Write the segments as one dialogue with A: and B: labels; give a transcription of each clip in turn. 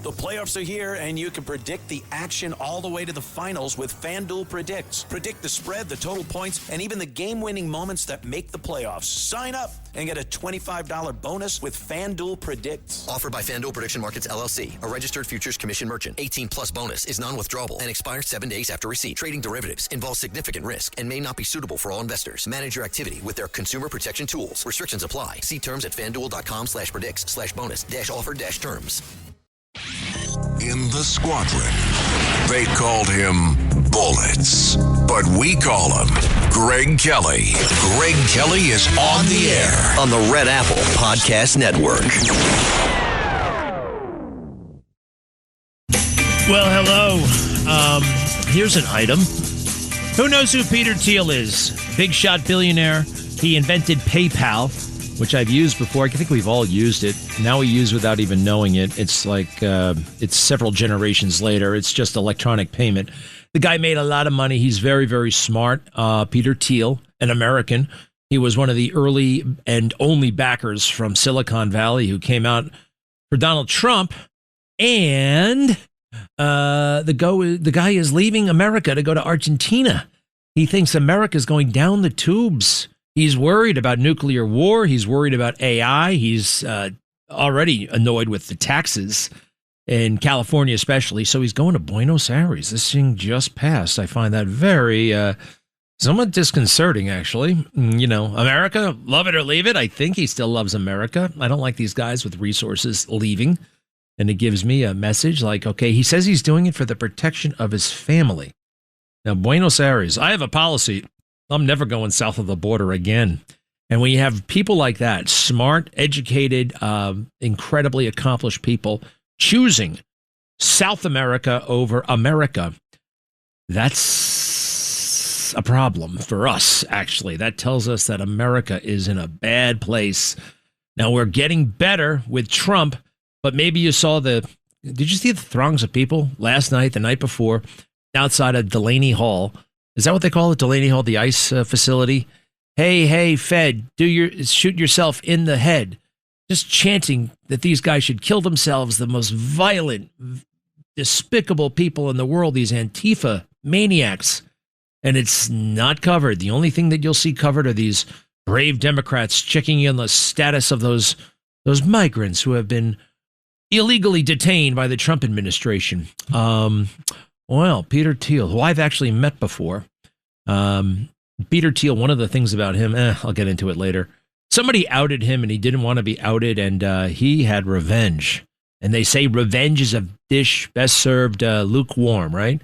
A: The playoffs are here, and you can predict the action all the way to the finals with FanDuel Predicts. Predict the spread, the total points, and even the game-winning moments that make the playoffs. Sign up and get a $25 bonus with FanDuel Predicts.
B: Offered by FanDuel Prediction Markets, LLC, a registered futures commission merchant. 18-plus bonus is non-withdrawable and expires 7 days after receipt. Trading derivatives involves significant risk and may not be suitable for all investors. Manage your activity with their consumer protection tools. Restrictions apply. See terms at FanDuel.com/predicts/bonus-offer-terms.
C: In the squadron, they called him Bullets, but we call him Greg Kelly. Greg Kelly is on the air
B: On the Red Apple Podcast Network.
D: Well, hello. Here's an item. Who knows who Peter Thiel is? Big shot billionaire. He invented PayPal, which I've used before. I think we've all used it. Now we use without even knowing it. It's like it's several generations later. It's just electronic payment. The guy made a lot of money. He's very, very smart. Peter Thiel, an American. He was one of the early and only backers from Silicon Valley who came out for Donald Trump. And the guy is leaving America to go to Argentina. He thinks America is going down the tubes. He's worried about nuclear war. He's worried about AI. He's already annoyed with the taxes in California, especially. So he's going to Buenos Aires. This thing just passed. I find that very somewhat disconcerting, actually. You know, America, love it or leave it. I think he still loves America. I don't like these guys with resources leaving. And it gives me a message like, okay, he says he's doing it for the protection of his family. Now, Buenos Aires, I have a policy. I'm never going south of the border again. And when you have people like that, smart, educated, incredibly accomplished people choosing South America over America, that's a problem for us, actually. That tells us that America is in a bad place. Now, we're getting better with Trump, but maybe you saw did you see the throngs of people last night, the night before, outside of Delaney Hall? Is that what they call it? Delaney Hall, the ICE facility? Hey, Fed, shoot yourself in the head. Just chanting that these guys should kill themselves, the most violent, despicable people in the world, these Antifa maniacs. And it's not covered. The only thing that you'll see covered are these brave Democrats checking in the status of those migrants who have been illegally detained by the Trump administration. Well, Peter Thiel, who I've actually met before. Peter Thiel, one of the things about him, I'll get into it later. Somebody outed him and he didn't want to be outed, and he had revenge. And they say revenge is a dish best served lukewarm, right?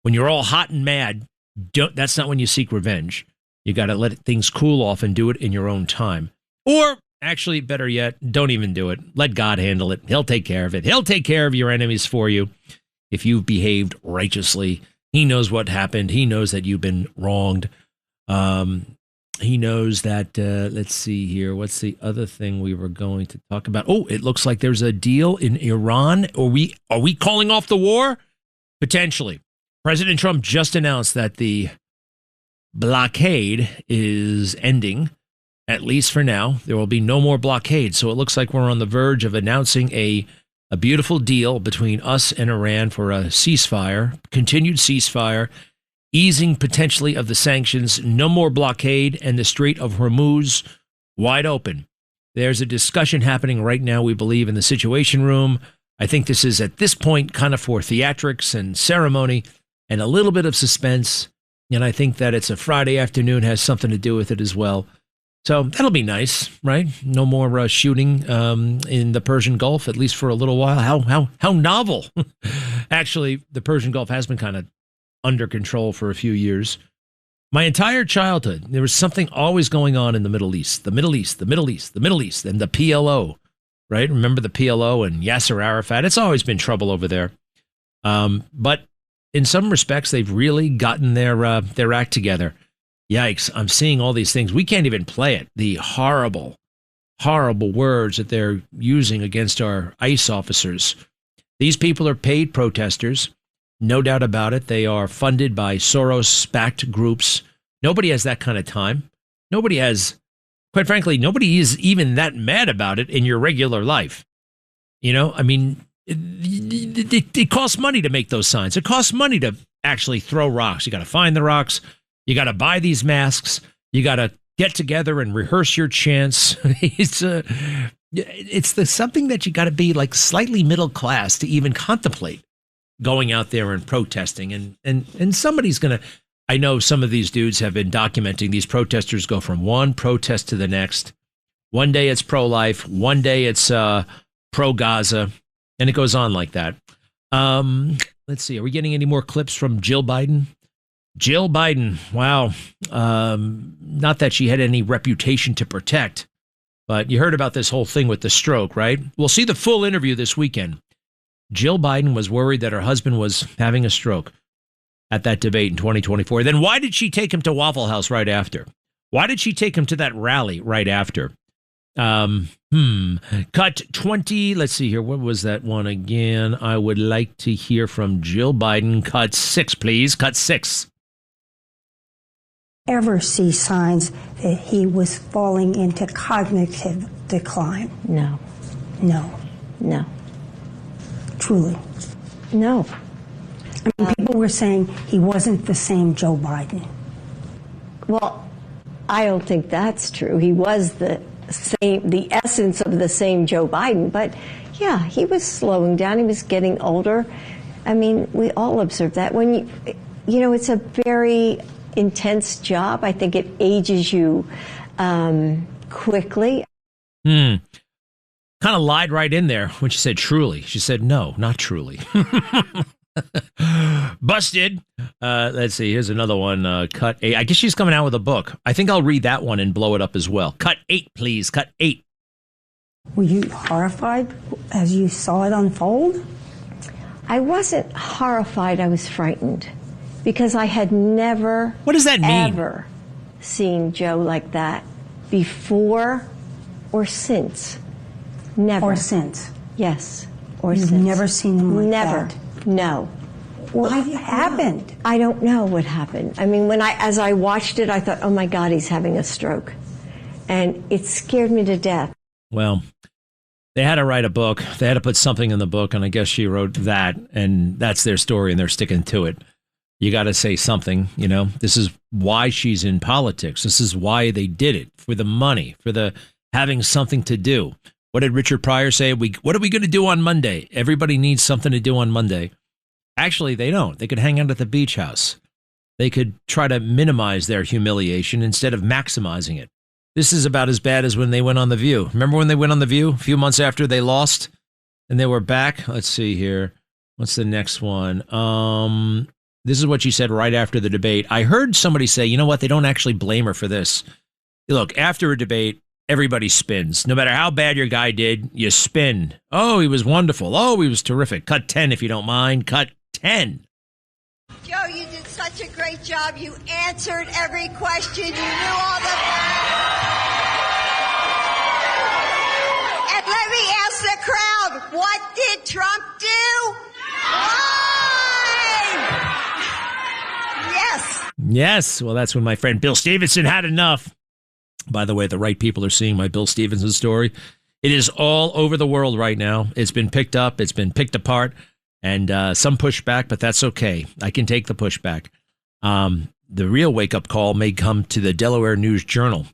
D: When you're all hot and mad, that's not when you seek revenge. You got to let things cool off and do it in your own time. Or, actually, better yet, don't even do it. Let God handle it. He'll take care of it. He'll take care of your enemies for you. If you've behaved righteously, he knows what happened. He knows that you've been wronged. He knows that, let's see here. What's the other thing we were going to talk about? Oh, it looks like there's a deal in Iran. Are we calling off the war? Potentially. President Trump just announced that the blockade is ending, at least for now. There will be no more blockade. So it looks like we're on the verge of announcing a beautiful deal between us and Iran for a ceasefire, continued ceasefire, easing potentially of the sanctions, no more blockade, and the Strait of Hormuz wide open. There's a discussion happening right now, we believe, in the Situation Room. I think this is, at this point, kind of for theatrics and ceremony and a little bit of suspense. And I think that it's a Friday afternoon, has something to do with it as well. So that'll be nice, right? No more shooting in the Persian Gulf, at least for a little while. How novel. Actually, the Persian Gulf has been kind of under control for a few years. My entire childhood, there was something always going on in the Middle East, and the PLO, right? Remember the PLO and Yasser Arafat? It's always been trouble over there. But in some respects, they've really gotten their act together. Yikes, I'm seeing all these things. We can't even play it. The horrible, horrible words that they're using against our ICE officers. These people are paid protesters. No doubt about it. They are funded by Soros-backed groups. Nobody has that kind of time. Nobody has, quite frankly, nobody is even that mad about it in your regular life. You know, I mean, it costs money to make those signs. It costs money to actually throw rocks. You got to find the rocks. You got to buy these masks. You got to get together and rehearse your chants. It's something that you got to be like slightly middle class to even contemplate going out there and protesting. And somebody's going to, I know some of these dudes have been documenting these protesters go from one protest to the next. One day it's pro-life. One day it's pro-Gaza. And it goes on like that. Let's see. Are we getting any more clips from Jill Biden? Jill Biden. Wow. Not that she had any reputation to protect, but you heard about this whole thing with the stroke, right? We'll see the full interview this weekend. Jill Biden was worried that her husband was having a stroke at that debate in 2024. Then why did she take him to Waffle House right after? Why did she take him to that rally right after? Cut 20. Let's see here. What was that one again? I would like to hear from Jill Biden. Cut 6, please. Cut 6.
E: Ever see signs that he was falling into cognitive decline?
F: No.
E: No.
F: No.
E: Truly.
F: No.
E: I mean, people were saying he wasn't the same Joe Biden.
F: Well, I don't think that's true. He was the essence of the same Joe Biden. But yeah, he was slowing down. He was getting older. I mean, we all observe that. When you know, it's a very intense job. I think it ages you quickly.
D: Kind of lied right in there when she said truly. She said, no, not truly. Busted. Let's see. Here's another one. Cut 8. I guess she's coming out with a book. I think I'll read that one and blow it up as well. Cut 8, please. Cut 8.
E: Were you horrified as you saw it unfold?
F: I wasn't horrified. I was frightened because I had never,
D: what does that mean?
F: Ever seen Joe like that before or since. Never.
E: Or since?
F: Yes. Or
E: You've
F: since.
E: never seen him like
F: never.
E: that?
F: No.
E: What happened?
F: I don't know what happened. I mean, as I watched it, I thought, oh my God, he's having a stroke. And it scared me to death.
D: Well, they had to write a book. They had to put something in the book, and I guess she wrote that, and that's their story, and they're sticking to it. You got to say something, you know. This is why she's in politics. This is why they did it, for the money, for the having something to do. What did Richard Pryor say? What are we going to do on Monday? Everybody needs something to do on Monday. Actually, they don't. They could hang out at the beach house. They could try to minimize their humiliation instead of maximizing it. This is about as bad as when they went on The View. Remember when they went on The View a few months after they lost and they were back? Let's see here. What's the next one? This is what she said right after the debate. I heard somebody say, you know what? They don't actually blame her for this. Look, after a debate, everybody spins. No matter how bad your guy did, you spin. Oh, he was wonderful. Oh, he was terrific. Cut 10 if you don't mind. Cut 10.
G: Joe, you did such a great job. You answered every question. You knew all the facts. And let me ask the crowd, what did Trump do? Lied! Yes.
D: Yes. Well, that's when my friend Bill Stevenson had enough. By the way, the right people are seeing my Bill Stevenson story. It is all over the world right now. It's been picked up. It's been picked apart. And some pushback, but that's okay. I can take the pushback. The real wake-up call may come to the Delaware News Journal,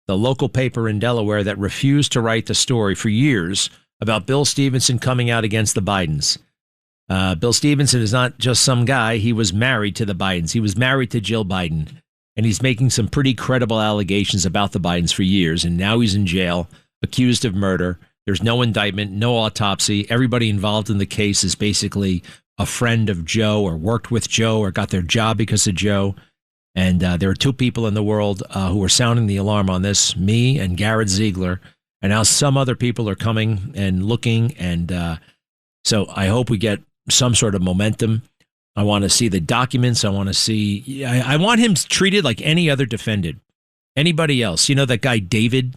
D: the local paper in Delaware that refused to write the story for years about Bill Stevenson coming out against the Bidens. Bill Stevenson is not just some guy. He was married to the Bidens. He was married to Jill Biden. And he's making some pretty credible allegations about the Bidens for years. And now he's in jail, accused of murder. There's no indictment, no autopsy. Everybody involved in the case is basically a friend of Joe or worked with Joe or got their job because of Joe. And there are two people in the world who are sounding the alarm on this, me and Garrett Ziegler. And now some other people are coming and looking. And so I hope we get some sort of momentum. I want to see the documents. I want to see, I want him treated like any other defendant, anybody else. You know, that guy, David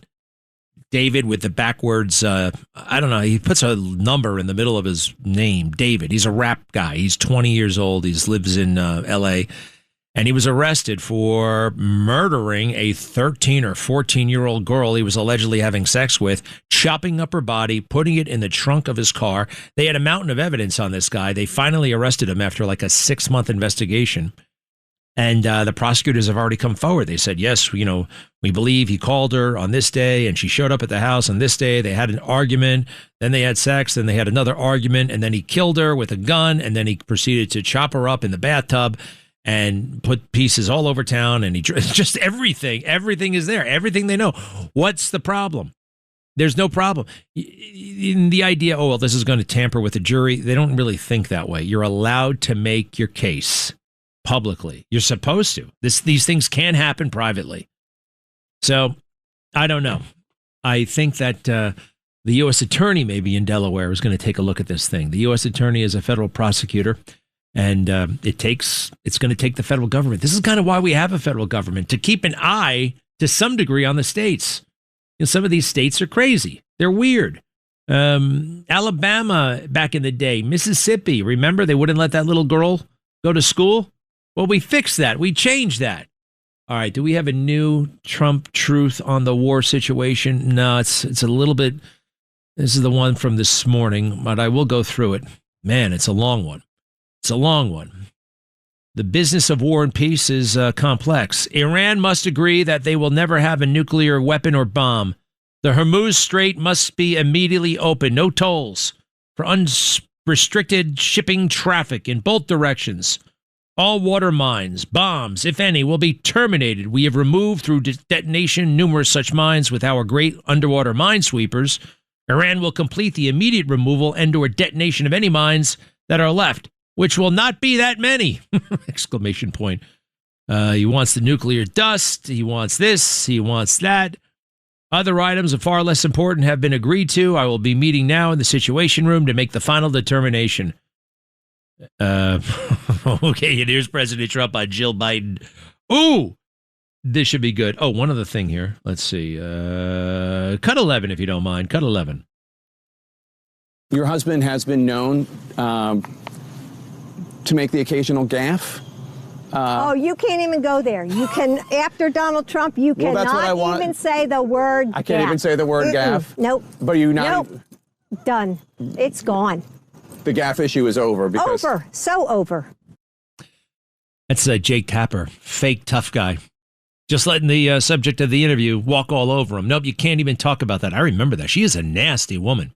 D: with the backwards, I don't know. He puts a number in the middle of his name, David. He's a rap guy. He's 20 years old. He lives in L.A. And he was arrested for murdering a 13 or 14-year-old girl he was allegedly having sex with, chopping up her body, putting it in the trunk of his car. They had a mountain of evidence on this guy. They finally arrested him after like a 6-month investigation. And the prosecutors have already come forward. They said, yes, we believe he called her on this day and she showed up at the house on this day. They had an argument. Then they had sex. Then they had another argument. And then he killed her with a gun. And then he proceeded to chop her up in the bathtub and put pieces all over town. And he just everything is there. Everything they know. What's the problem? There's no problem. In the idea, oh, well, this is going to tamper with the jury. They don't really think that way. You're allowed to make your case publicly. You're supposed to. These things can happen privately. So I don't know. I think that the U.S. attorney maybe in Delaware is going to take a look at this thing. The U.S. attorney is a federal prosecutor. And it's going to take the federal government. This is kind of why we have a federal government, to keep an eye to some degree on the states. Some of these states are crazy. They're weird. Alabama back in the day, Mississippi. Remember, they wouldn't let that little girl go to school? Well, we fixed that. We changed that. All right. Do we have a new Trump truth on the war situation? No, it's a little bit. This is the one from this morning, but I will go through it. Man, it's a long one. It's a long one. The business of war and peace is complex. Iran must agree that they will never have a nuclear weapon or bomb. The Hormuz Strait must be immediately open. No tolls for unrestricted shipping traffic in both directions. All water mines, bombs, if any, will be terminated. We have removed through detonation numerous such mines with our great underwater minesweepers. Iran will complete the immediate removal and/or detonation of any mines that are left, which will not be that many! Exclamation point. He wants the nuclear dust. He wants this. He wants that. Other items of far less important have been agreed to. I will be meeting now in the Situation Room to make the final determination. Okay, and here's President Trump on Jill Biden. Ooh! This should be good. Oh, one other thing here. Let's see. Cut 11, if you don't mind. Cut 11.
H: Your husband has been known to make the occasional gaffe.
F: Oh, you can't even go there. You can, after Donald Trump, you
H: Well, that's what I
F: cannot
H: want.
F: even say the word
H: I can't
F: gaffe.
H: even say the word gaffe.
F: Nope.
H: But you not.
F: Nope. Done. It's gone.
H: The gaffe issue is over. Because
F: Over. So over.
D: That's Jake Tapper, fake tough guy. Just letting the subject of the interview walk all over him. Nope, you can't even talk about that. I remember that. She is a nasty woman.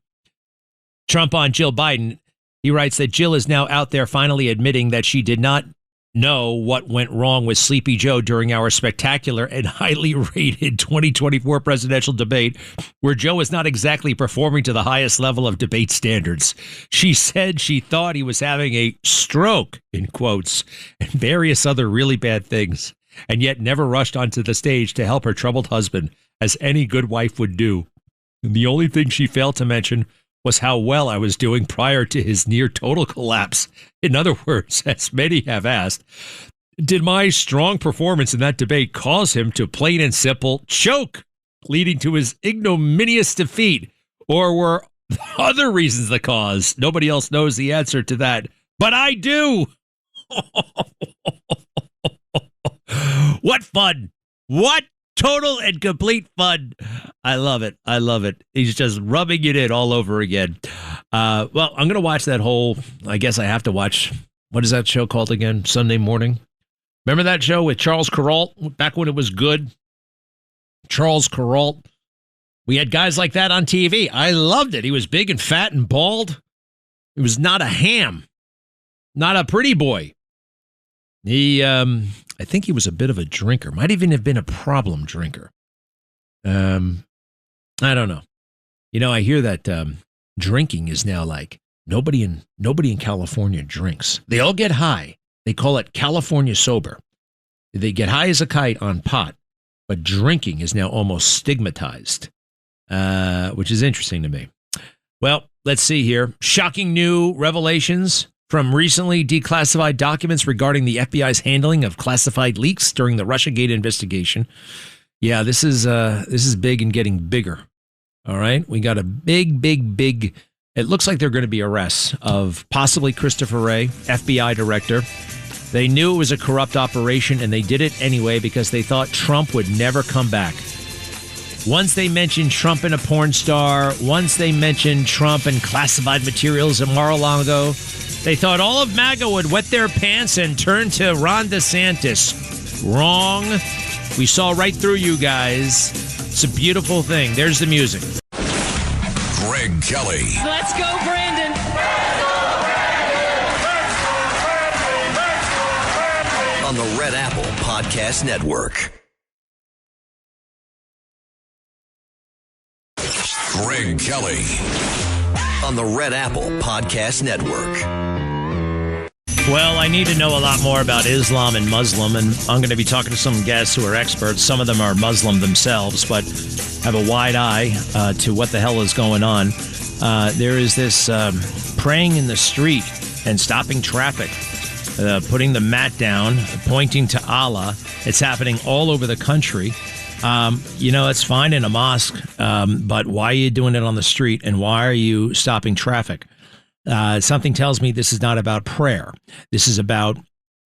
D: Trump on Jill Biden. He writes that Jill is now out there finally admitting that she did not know what went wrong with Sleepy Joe during our spectacular and highly rated 2024 presidential debate, where Joe was not exactly performing to the highest level of debate standards. She said she thought he was having a stroke, in quotes, and various other really bad things, and yet never rushed onto the stage to help her troubled husband, as any good wife would do. And the only thing she failed to mention was how well I was doing prior to his near total collapse. In other words, as many have asked, did my strong performance in that debate cause him to plain and simple choke, leading to his ignominious defeat? Or were other reasons the cause? Nobody else knows the answer to that, but I do. What fun. What total and complete fun. I love it. I love it. He's just rubbing it in all over again. Well, I'm going to watch that whole, I guess I have to watch, what is that show called again? Sunday Morning? Remember that show with Charles Kuralt back when it was good? Charles Kuralt. We had guys like that on TV. I loved it. He was big and fat and bald. He was not a ham. Not a pretty boy. He, I think he was a bit of a drinker. Might even have been a problem drinker. I don't know. You know, I hear that drinking is now like nobody in California drinks. They all get high. They call it California sober. They get high as a kite on pot, but drinking is now almost stigmatized, which is interesting to me. Well, let's see here. Shocking new revelations from recently declassified documents regarding the FBI's handling of classified leaks during the Russiagate investigation. Yeah, this is big and getting bigger. All right, we got a big. It looks like there are going to be arrests of possibly Christopher Wray, FBI director, They knew it was a corrupt operation, and they did it anyway because they thought Trump would never come back. Once they mentioned Trump and a porn star, once they mentioned Trump and classified materials at Mar-a-Lago, they thought all of MAGA would wet their pants and turn to Ron DeSantis. Wrong. We saw right through you guys. It's a beautiful thing. There's the music.
C: Greg Kelly.
I: Let's go, Brandon.
B: On the Red Apple Podcast Network.
C: Greg Kelly.
B: On the Red Apple Podcast Network.
D: Well, I need to know a lot more about Islam and Muslim, and I'm going to be talking to some guests who are experts. Some of them are Muslim themselves, but have a wide eye to what the hell is going on. There is this praying in the street and stopping traffic, putting the mat down, pointing to Allah. It's happening all over the country. It's fine in a mosque, but why are you doing it on the street, and why are you stopping traffic? Something tells me this is not about prayer. This is about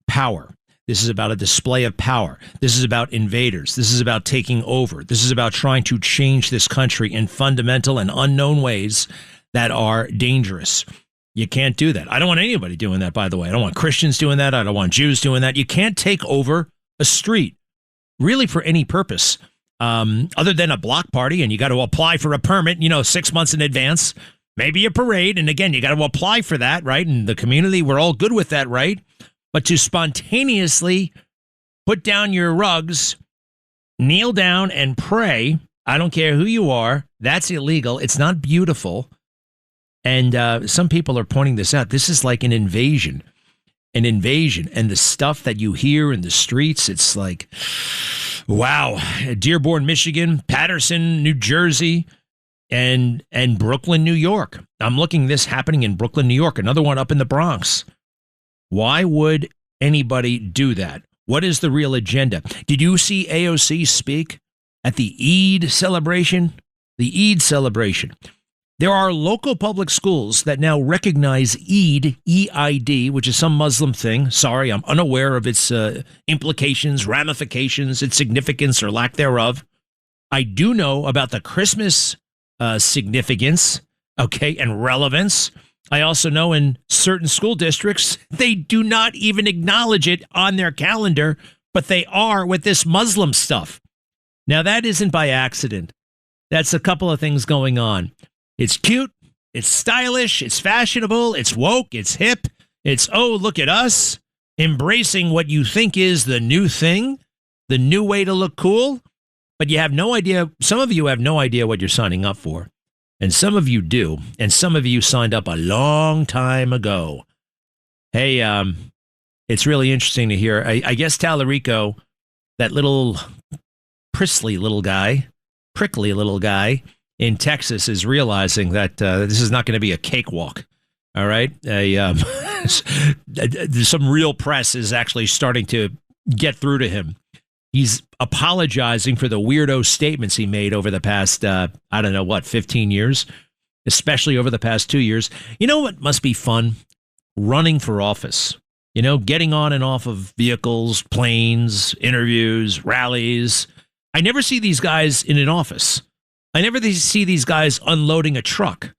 D: power. This is about a display of power. This is about invaders. This is about taking over. This is about trying to change this country in fundamental and unknown ways that are dangerous. You can't do that. I don't want anybody doing that, by the way. I don't want Christians doing that. I don't want Jews doing that. You can't take over a street, really, for any purpose, other than a block party, and you got to apply for a permit, 6 months in advance. Maybe a parade, and again, you got to apply for that, right? And the community, we're all good with that, right? But to spontaneously put down your rugs, kneel down and pray, I don't care who you are, that's illegal. It's not beautiful. And some people are pointing this out. This is like an invasion. And the stuff that you hear in the streets, it's like, wow. Dearborn, Michigan, Patterson, New Jersey, and Brooklyn, New York. I'm looking this happening in Brooklyn, New York, another one up in the Bronx. Why would anybody do that? What is the real agenda? Did you see AOC speak at the Eid celebration? The Eid celebration. There are local public schools that now recognize Eid, E-I-D, which is some Muslim thing. Sorry, I'm unaware of its implications, ramifications, its significance or lack thereof. I do know about the Christmas significance, okay, and relevance. I also know in certain school districts, they do not even acknowledge it on their calendar, but they are with this Muslim stuff. Now, that isn't by accident. That's a couple of things going on. It's cute, it's stylish, it's fashionable, it's woke, it's hip, it's, oh, look at us, embracing what you think is the new thing, the new way to look cool. But you have no idea, some of you have no idea what you're signing up for. And some of you do. And some of you signed up a long time ago. Hey, it's really interesting to hear. I guess Tallarico, that little prickly little guy in Texas is realizing that this is not going to be a cakewalk. All right. Some real press is actually starting to get through to him. He's apologizing for the weirdo statements he made over the past, 15 years, especially over the past 2 years. You know what must be fun? Running for office. Getting on and off of vehicles, planes, interviews, rallies. I never see these guys in an office. I never see these guys unloading a truck.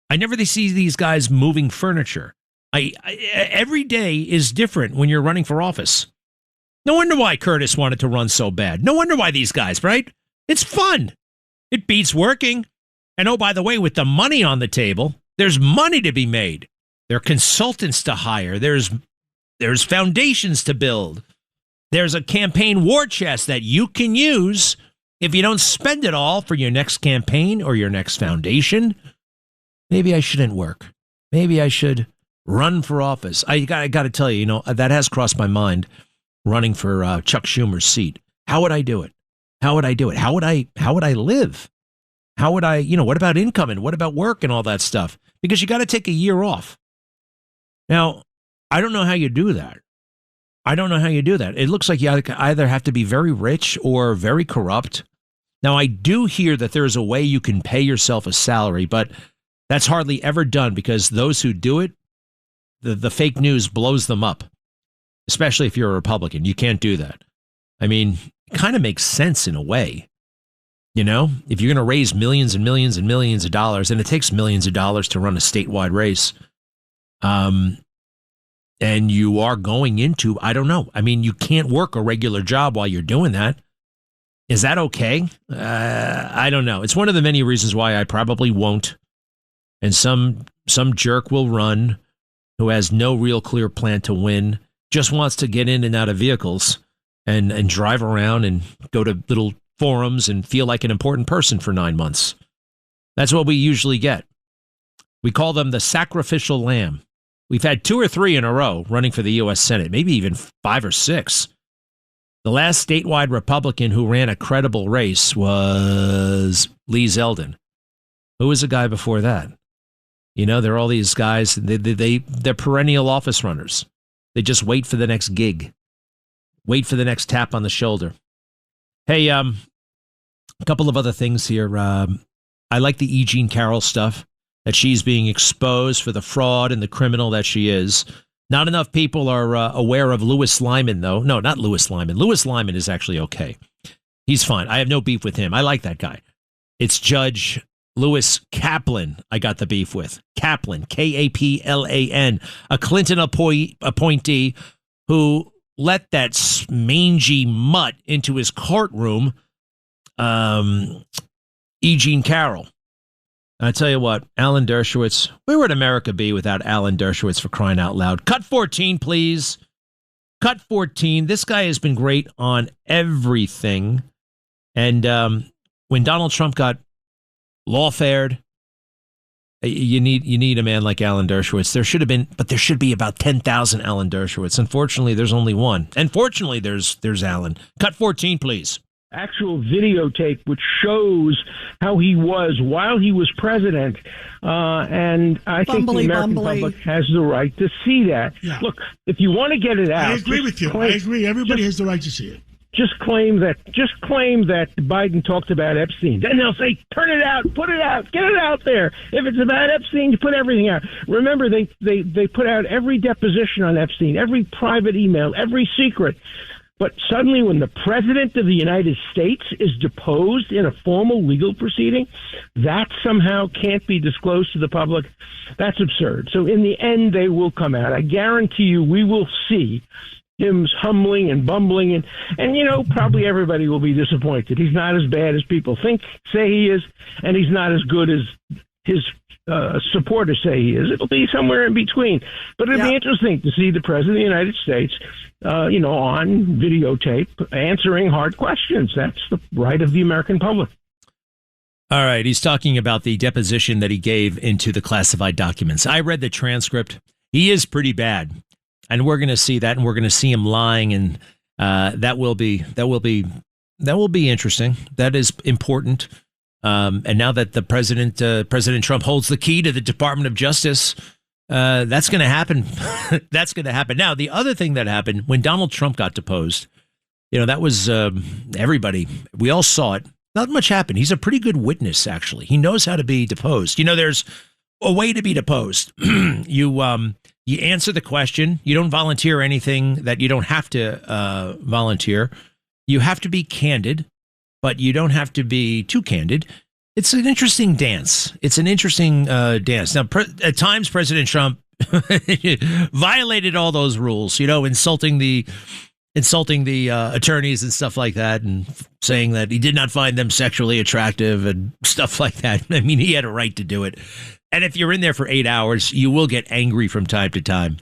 D: I never see these guys moving furniture. Every day is different when you're running for office. No wonder why Curtis wanted to run so bad. No wonder why these guys, right? It's fun. It beats working. And oh, by the way, with the money on the table, there's money to be made. There are consultants to hire. There's foundations to build. There's a campaign war chest that you can use if you don't spend it all for your next campaign or your next foundation. Maybe I shouldn't work. Maybe I should run for office. I got to tell you, that has crossed my mind. Running for Chuck Schumer's seat. How would I do it? How would I do it? How would I live? How would I, what about income and what about work and all that stuff? Because you got to take a year off. Now, I don't know how you do that. It looks like you either have to be very rich or very corrupt. Now, I do hear that there is a way you can pay yourself a salary, but that's hardly ever done because those who do it, the fake news blows them up. especially if you're a Republican. You can't do that. I mean, it kind of makes sense in a way. You know, if you're going to raise millions and millions and millions of dollars, and it takes millions of dollars to run a statewide race, and you are going into, I don't know. I mean, you can't work a regular job while you're doing that. Is that okay? I don't know. It's one of the many reasons why I probably won't. And some jerk will run who has no real clear plan to win, just wants to get in and out of vehicles and drive around and go to little forums and feel like an important person for 9 months. That's what we usually get. We call them the sacrificial lamb. We've had 2 or 3 in a row running for the U.S. Senate, maybe even 5 or 6. The last statewide Republican who ran a credible race was Lee Zeldin. Who was the guy before that? You know, there are all these guys, they're perennial office runners. They just wait for the next gig, wait for the next tap on the shoulder. Hey, a couple of other things here. I like the E. Jean Carroll stuff, that she's being exposed for the fraud and the criminal that she is. Not enough people are aware of Louis Lyman, though. No, not Louis Lyman. Louis Lyman is actually okay. He's fine. I have no beef with him. I like that guy. It's Judge Louis Kaplan I got the beef with. Kaplan, Kaplan, a Clinton appointee who let that mangy mutt into his courtroom, E. Jean Carroll. I tell you what, Alan Dershowitz, where would America be without Alan Dershowitz, for crying out loud? Cut 14, please. Cut 14. This guy has been great on everything. And when Donald Trump got lawfared, you need a man like Alan Dershowitz. There should be about 10,000 Alan Dershowitz. Unfortunately, there's only one. And fortunately, there's Alan. Cut 14, please.
I: Actual videotape which shows how he was while he was president. And I think the American public has the right to see that.
J: Yeah.
I: Look, if you want to get it out.
J: I agree with you. I agree. Everybody has the right to see it.
I: Just claim that Biden talked about Epstein. Then they'll say, turn it out, put it out, get it out there. If it's about Epstein, you put everything out. Remember, they put out every deposition on Epstein, every private email, every secret. But suddenly when the president of the United States is deposed in a formal legal proceeding, that somehow can't be disclosed to the public. That's absurd. So in the end, they will come out. I guarantee you we will see him humbling and bumbling. And you know, probably everybody will be disappointed. He's not as bad as people say he is, and he's not as good as his supporters say he is. It'll be somewhere in between. But it'll be interesting to see the president of the United States, on videotape answering hard questions. That's the right of the American public.
D: All right. He's talking about the deposition that he gave into the classified documents. I read the transcript. He is pretty bad. And we're going to see that, and we're going to see him lying. And that will be interesting. That is important. And now that the President Trump holds the key to the Department of Justice, that's going to happen. That's going to happen. Now, the other thing that happened when Donald Trump got deposed, that was everybody. We all saw it. Not much happened. He's a pretty good witness, actually. He knows how to be deposed. There's a way to be deposed. You answer the question. You don't volunteer anything that you don't have to volunteer. You have to be candid, but you don't have to be too candid. It's an interesting dance. Dance. Now, at times, President Trump violated all those rules, insulting the attorneys and stuff like that, and saying that he did not find them sexually attractive and stuff like that. I mean, he had a right to do it. And if you're in there for 8 hours, you will get angry from time to time.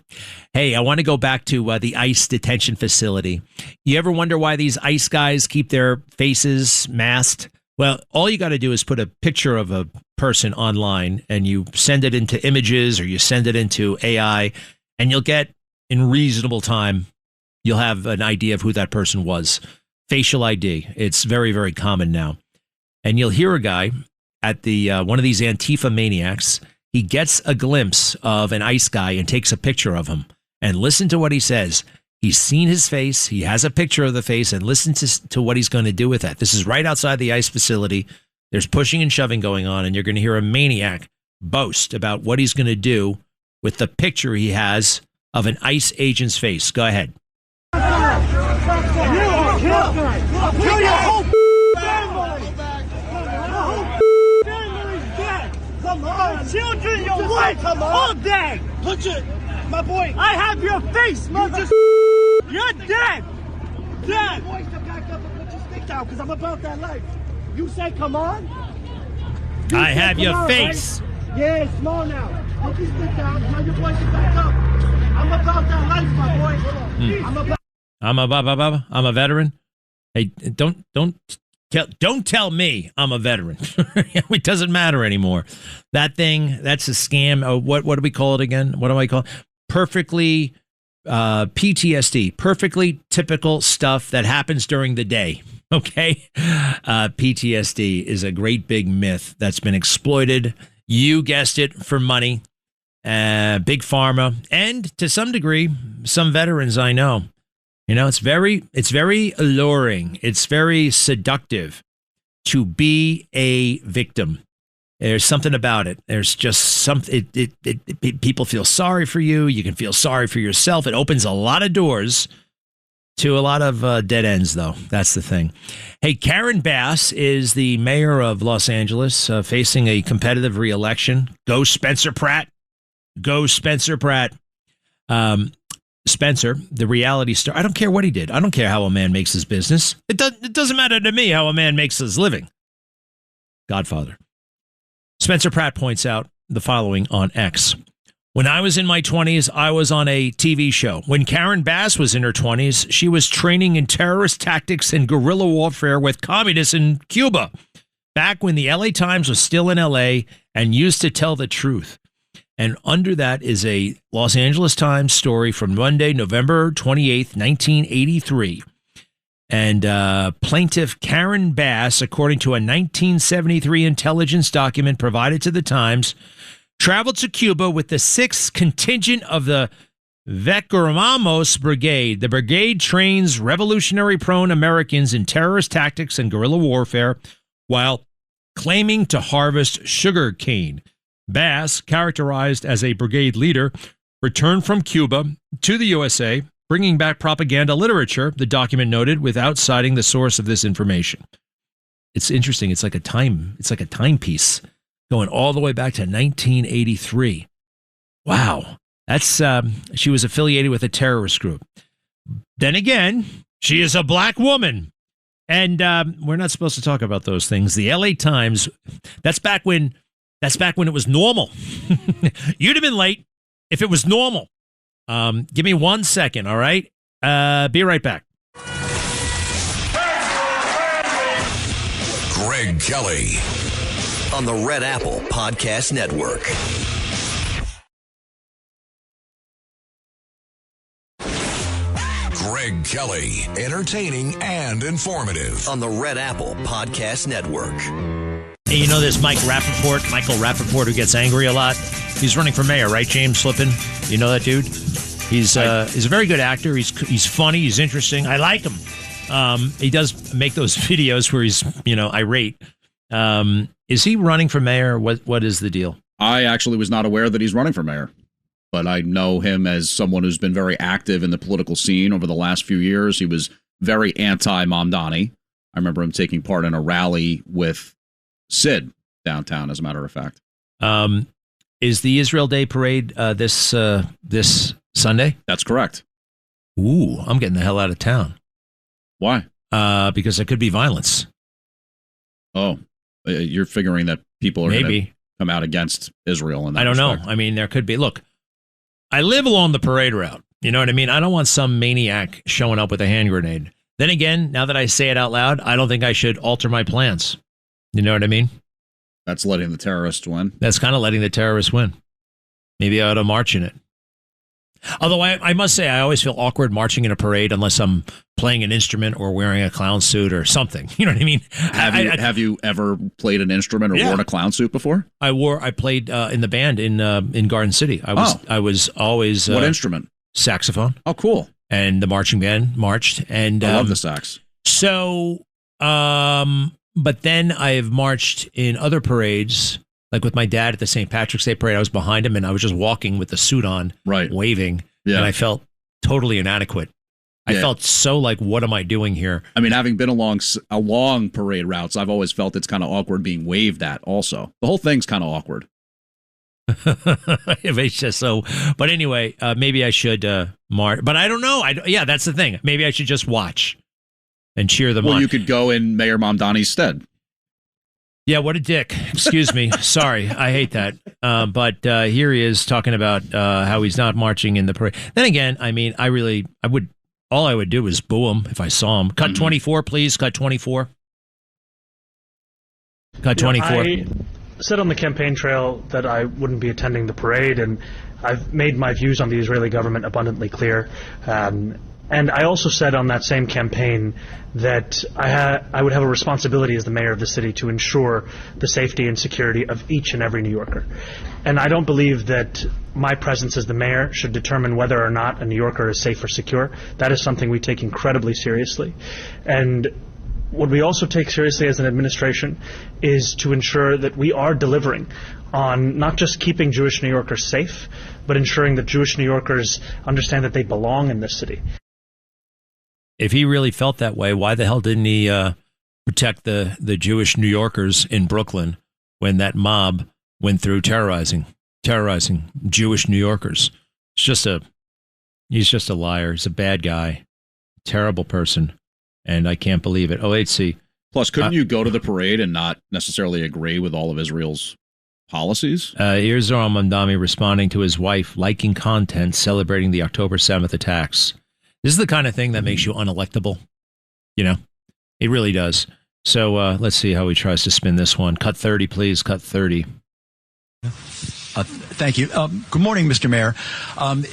D: Hey, I want to go back to the ICE detention facility. You ever wonder why these ICE guys keep their faces masked? Well, all you got to do is put a picture of a person online, and you send it into images or you send it into AI, and you'll get, in reasonable time, you'll have an idea of who that person was. Facial ID. It's very, very common now. And you'll hear a guy at the one of these Antifa maniacs. He gets a glimpse of an ICE guy and takes a picture of him. And listen to what he says. He's seen his face. He has a picture of the face, and listen to what he's going to do with that. This is right outside the ICE facility. There's pushing and shoving going on, and you're going to hear a maniac boast about what he's going to do with the picture he has of an ICE agent's face. Go ahead.
K: I'll kill your whole family. Your whole family's dead. Come on. Your children, your wife, all dead. Put your, my boy. I have your face, mother. You're dead. Dead. Voice to back up and put your stick down, because I'm about that life. You say, come on.
D: I have your face.
K: Right? Yeah, it's small now. Put your stick down. Tell your voice to back up. I'm about that life, my boy.
D: I'm a veteran. Hey, don't tell me I'm a veteran. It doesn't matter anymore. That thing, that's a scam. Oh, what do we call it again? What do I call it? Perfectly PTSD. Perfectly typical stuff that happens during the day. Okay, PTSD is a great big myth that's been exploited. You guessed it, for money. Big pharma, and to some degree, some veterans I know. You know, it's very alluring. It's very seductive to be a victim. There's something about it. There's just something. People feel sorry for you. You can feel sorry for yourself. It opens a lot of doors to a lot of dead ends, though. That's the thing. Hey, Karen Bass is the mayor of Los Angeles, facing a competitive re-election. Go Spencer Pratt. Go Spencer Pratt. Spencer, the reality star. I don't care what he did. I don't care how a man makes his business. It doesn't matter to me how a man makes his living. Godfather. Spencer Pratt points out the following on X. When I was in my 20s, I was on a TV show. When Karen Bass was in her 20s, she was training in terrorist tactics and guerrilla warfare with communists in Cuba, back when the LA Times was still in LA and used to tell the truth. And under that is a Los Angeles Times story from Monday, November 28th, 1983. And plaintiff Karen Bass, according to a 1973 intelligence document provided to the Times, traveled to Cuba with the 6th contingent of the Veteramos Brigade. The brigade trains revolutionary-prone Americans in terrorist tactics and guerrilla warfare while claiming to harvest sugar cane. Bass, characterized as a brigade leader, returned from Cuba to the USA, bringing back propaganda literature, the document noted, without citing the source of this information. It's interesting. It's like a timepiece going all the way back to 1983. Wow. That's she was affiliated with a terrorist group. Then again, she is a black woman. And we're not supposed to talk about those things. The LA Times, that's back when it was normal. You'd have been late if it was normal. Give me 1 second, all right? Be right back.
C: Greg Kelly
B: on the Red Apple Podcast Network.
C: Greg Kelly, entertaining and informative
B: on the Red Apple Podcast Network.
D: Hey, you know this Michael Rappaport, who gets angry a lot? He's running for mayor, right, James Flippin? You know that dude? He's a very good actor. He's funny. He's interesting. I like him. He does make those videos where he's, irate. Is he running for mayor? What is the deal?
L: I actually was not aware that he's running for mayor, but I know him as someone who's been very active in the political scene over the last few years. He was very anti-Mamdani. I remember him taking part in a rally with Sid downtown, as a matter of fact.
D: Is the Israel Day parade this Sunday?
L: That's correct.
D: Ooh, I'm getting the hell out of town.
L: Why?
D: Because there could be violence.
L: Oh, you're figuring that people are going to come out against Israel.
D: I don't know. I mean, there could be. Look, I live along the parade route. You know what I mean? I don't want some maniac showing up with a hand grenade. Then again, now that I say it out loud, I don't think I should alter my plans. You know what I mean?
L: That's letting the terrorists win.
D: That's kind of letting the terrorists win. Maybe I ought to march in it. Although I must say, I always feel awkward marching in a parade unless I'm playing an instrument or wearing a clown suit or something. You know what I mean?
L: Have you ever played an instrument or worn a clown suit before?
D: I played in the band in Garden City. I was always
L: what instrument?
D: Saxophone.
L: Oh, cool.
D: And the marching band marched, and
L: I love the sax.
D: So, but then I've marched in other parades. Like with my dad at the St. Patrick's Day parade, I was behind him and I was just walking with the suit on,
L: right,
D: waving,
L: and
D: I felt totally inadequate. I felt so like, what am I doing here?
L: I mean, having been along parade routes, I've always felt it's kind of awkward being waved at also. The whole thing's kind of awkward.
D: It's just so, but anyway, maybe I should but I don't know. Yeah, that's the thing. Maybe I should just watch and cheer them on.
L: Well, you could go in Mayor Mamdani's stead.
D: Yeah, what a dick. Excuse me. Sorry, I hate that. But here he is talking about how he's not marching in the parade. Then again, I mean, all I would do is boo him if I saw him. Cut 24, please. Cut 24. Cut 24.
M: I said on the campaign trail that I wouldn't be attending the parade, and I've made my views on the Israeli government abundantly clear. And I also said on that same campaign that I would have a responsibility as the mayor of the city to ensure the safety and security of each and every New Yorker. And I don't believe that my presence as the mayor should determine whether or not a New Yorker is safe or secure. That is something we take incredibly seriously. And what we also take seriously as an administration is to ensure that we are delivering on not just keeping Jewish New Yorkers safe, but ensuring that Jewish New Yorkers understand that they belong in this city.
D: If he really felt that way, why the hell didn't he protect the Jewish New Yorkers in Brooklyn when that mob went through terrorizing Jewish New Yorkers? He's just a liar. He's a bad guy, terrible person. And I can't believe it. OHC.
L: Plus, couldn't you go to the parade and not necessarily agree with all of Israel's policies?
D: Here's Zohar Mamdani responding to his wife liking content celebrating the October 7th attacks. This is the kind of thing that makes you unelectable. You know, it really does. So let's see how he tries to spin this one. Cut 30, please. Cut 30.
N: Thank you. Good morning, Mr. Mayor.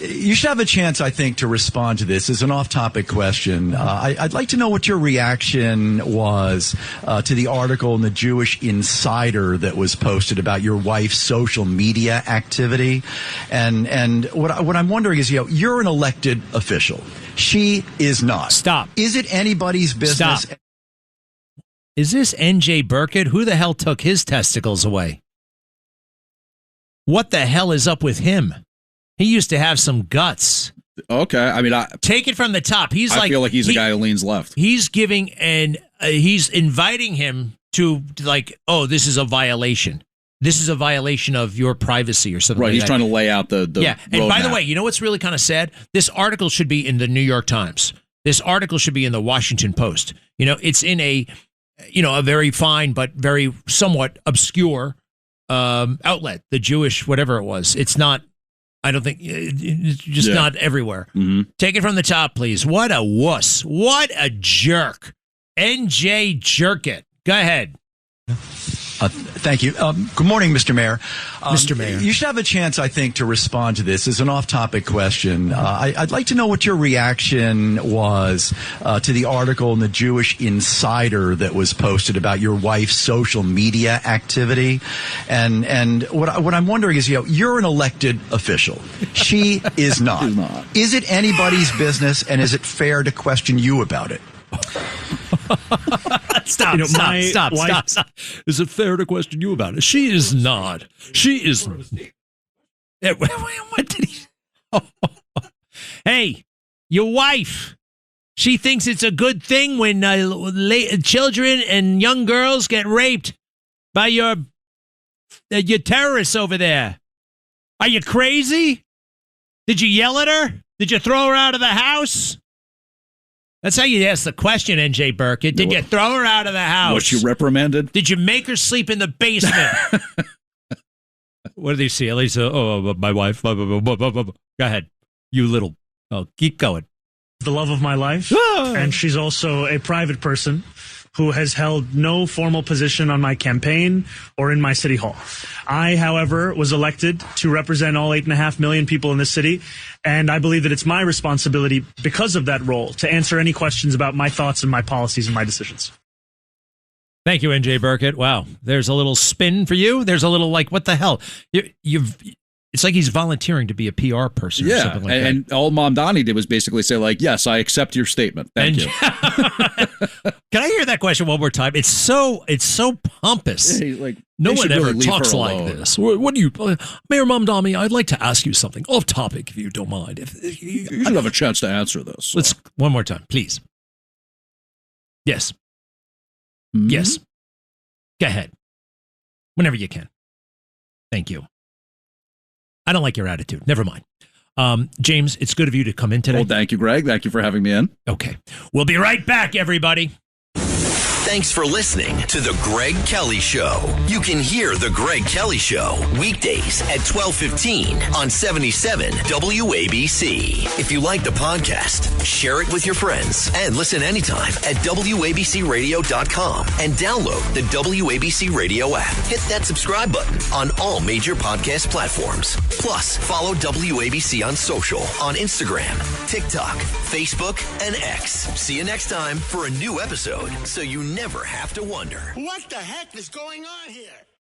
N: You should have a chance, I think, to respond to this. It's an off-topic question. I'd like to know what your reaction was to the article in the Jewish Insider that was posted about your wife's social media activity. And what I'm wondering is, you're an elected official. She is not.
D: Stop.
N: Is it anybody's business?
D: Stop. Is this N.J. Burkett? Who the hell took his testicles away? What the hell is up with him? He used to have some guts.
L: Okay, I mean,
D: take it from the top. I
L: feel like he's the guy who leans left.
D: He's giving he's inviting him to oh, this is a violation. This is a violation of your privacy or something.
L: Right,
D: like
L: he's
D: that.
L: trying to lay out the
D: yeah. And by the
L: roadmap.
D: way, you know what's really kind of sad? This article should be in the New York Times. This article should be in the Washington Post. It's in a very fine but very somewhat obscure outlet, the Jewish whatever it was. It's not. I don't think it's just not everywhere.
L: Mm-hmm.
D: Take it from the top, please. What a wuss! What a jerk! N.J. Jerkit. Go ahead.
N: Thank you. Good morning, Mr. Mayor.
D: Mr. Mayor.
N: You should have a chance, I think, to respond to this. It's an off-topic question. I'd like to know what your reaction was to the article in the Jewish Insider that was posted about your wife's social media activity. And what I'm wondering is, you're an elected official. She is not.
L: She's not.
N: Is it anybody's business, and is it fair to question you about it?
D: Stop. Is it fair to question you about it? She is not. She is. What did he? Hey, your wife. She thinks it's a good thing when children and young girls get raped by your terrorists over there. Are you crazy? Did you yell at her? Did you throw her out of the house? That's how you ask the question, N.J. Burkett. Did you throw her out of the house?
L: Was she reprimanded?
D: Did you make her sleep in the basement? What did he see? At least, my wife. Go ahead. You little. Oh, keep going.
M: The love of my life. And she's also a private person who has held no formal position on my campaign or in my city hall. I, however, was elected to represent all 8.5 million people in this city, and I believe that it's my responsibility, because of that role, to answer any questions about my thoughts and my policies and my decisions.
D: Thank you, N.J. Burkett. Wow, there's a little spin for you. There's a little what the hell? It's like he's volunteering to be a PR person or something like that.
L: And all Mamdani did was basically say, like, yes, I accept your statement. Thank you.
D: Can I hear that question one more time? It's so pompous.
L: Yeah, like,
D: no one ever
L: really
D: talks like this. What do you, Mayor Mamdani? I'd like to ask you something off topic, if you don't mind.
L: You should have a chance to answer this. So.
D: Let's one more time, please. Yes. Mm-hmm. Yes. Go ahead. Whenever you can. Thank you. I don't like your attitude. Never mind. James, it's good of you to come in today.
L: Well, thank you, Greg. Thank you for having me in.
D: Okay. We'll be right back, everybody.
B: Thanks for listening to The Greg Kelly Show. You can hear The Greg Kelly Show weekdays at 12:15 on 77 WABC. If you like the podcast, share it with your friends and listen anytime at WABCRadio.com and download the WABC Radio app. Hit that subscribe button on all major podcast platforms. Plus, follow WABC on social on Instagram, TikTok, Facebook, and X. See you next time for a new episode so you never have to wonder.
K: What the heck is going on here?